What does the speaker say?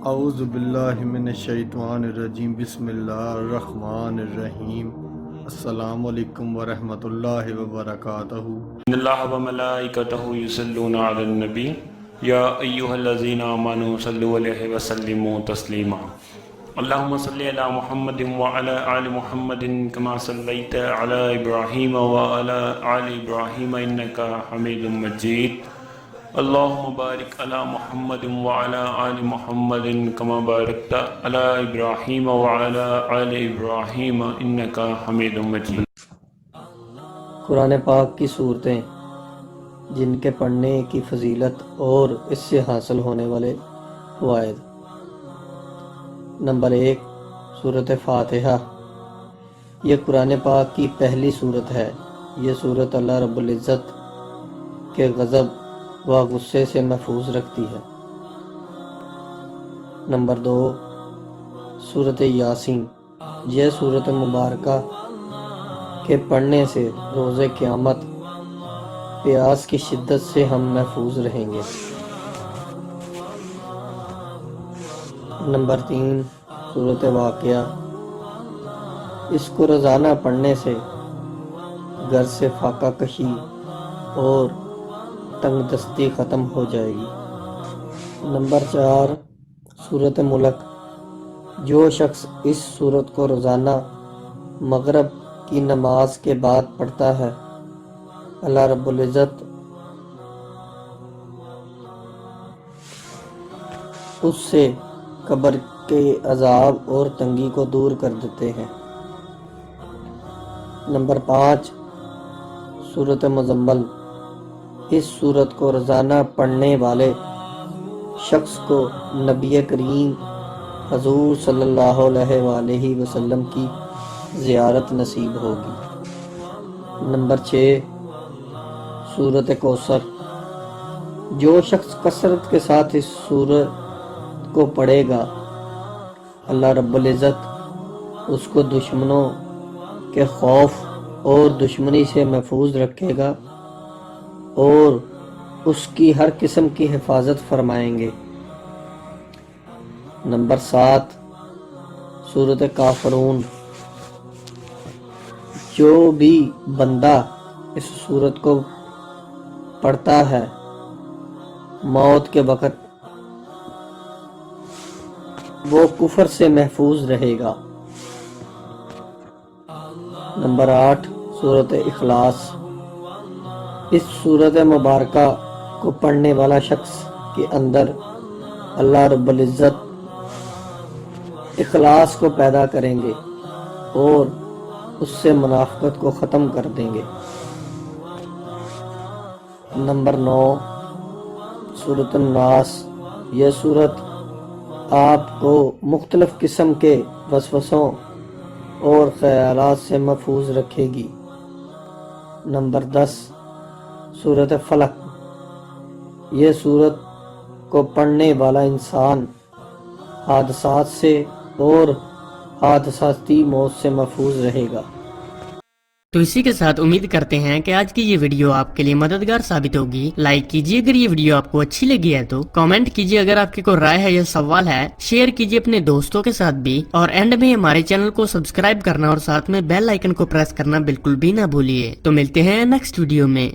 اعوذ باللہ من الشیطان الرجیم بسم اللہ الرحمن الرحیم السلام علیکم ورحمۃ اللہ وبرکاتہ۔ ان اللہ وملائکتہ یصلون علی النبی یا ایہا الذین آمنوا صلوا علیہ وسلموا تسلیما۔ اللہم صلی علی محمد وعلی آل محمد کما صلیت علی ابراہیم وعلی آل ابراہیم انکا حمید مجید۔ اللہم بارک علی محمد وعلی آل محمد کما بارکت علی ابراہیم وعلی آل ابراہیم انکا حمید مجید۔ قرآن پاک کی صورتیں جن کے پڑھنے کی فضیلت اور اس سے حاصل ہونے والے فوائد۔ نمبر 1، سورۃ فاتحہ۔ یہ قرآن پاک کی پہلی صورت ہے۔ یہ صورت اللہ رب العزت کے غضب و غصے سے محفوظ رکھتی ہے۔ نمبر 2، سورۃ یاسین۔ یہ سورۃ مبارکہ کے پڑھنے سے روز قیامت پیاس کی شدت سے ہم محفوظ رہیں گے۔ نمبر 3، سورۃ واقعہ۔ اس کو روزانہ پڑھنے سے گھر سے فاقہ کشی اور تنگ دستی ختم ہو جائے گی۔ نمبر 4، سورۃ ملک۔ جو شخص اس سورت کو روزانہ مغرب کی نماز کے بعد پڑھتا ہے، اللہ رب العزت اس سے قبر کے عذاب اور تنگی کو دور کر دیتے ہیں۔ نمبر 5، سورۃ مزمل۔ اس سورت کو روزانہ پڑھنے والے شخص کو نبی کریم حضور صلی اللہ علیہ وآلہ وسلم کی زیارت نصیب ہوگی۔ نمبر 6، سورۃ کوثر۔ جو شخص کثرت کے ساتھ اس سورت کو پڑھے گا، اللہ رب العزت اس کو دشمنوں کے خوف اور دشمنی سے محفوظ رکھے گا اور اس کی ہر قسم کی حفاظت فرمائیں گے۔ نمبر 7، سورۃ کافرون۔ جو بھی بندہ اس سورت کو پڑھتا ہے، موت کے وقت وہ کفر سے محفوظ رہے گا۔ نمبر 8، سورۃ اخلاص۔ اس سورت مبارکہ کو پڑھنے والا شخص کے اندر اللہ رب العزت اخلاص کو پیدا کریں گے اور اس سے منافقت کو ختم کر دیں گے۔ نمبر 9، سورۃ الناس۔ یہ سورت آپ کو مختلف قسم کے وسوسوں اور خیالات سے محفوظ رکھے گی۔ نمبر 10، سورۃ فلق۔ یہ سورت کو پڑھنے والا انسان حادثات سے اور حادثاتی موت سے محفوظ رہے گا۔ تو اسی کے ساتھ امید کرتے ہیں کہ آج کی یہ ویڈیو آپ کے لیے مددگار ثابت ہوگی۔ لائک کیجیے اگر یہ ویڈیو آپ کو اچھی لگی ہے تو، کامنٹ کیجیے اگر آپ کی کوئی رائے ہے یا سوال ہے، شیئر کیجیے اپنے دوستوں کے ساتھ بھی، اور اینڈ میں ہمارے چینل کو سبسکرائب کرنا اور ساتھ میں بیل آئیکن کو پریس کرنا بالکل بھی نہ بھولیے۔ تو ملتے ہیں نیکسٹ ویڈیو میں۔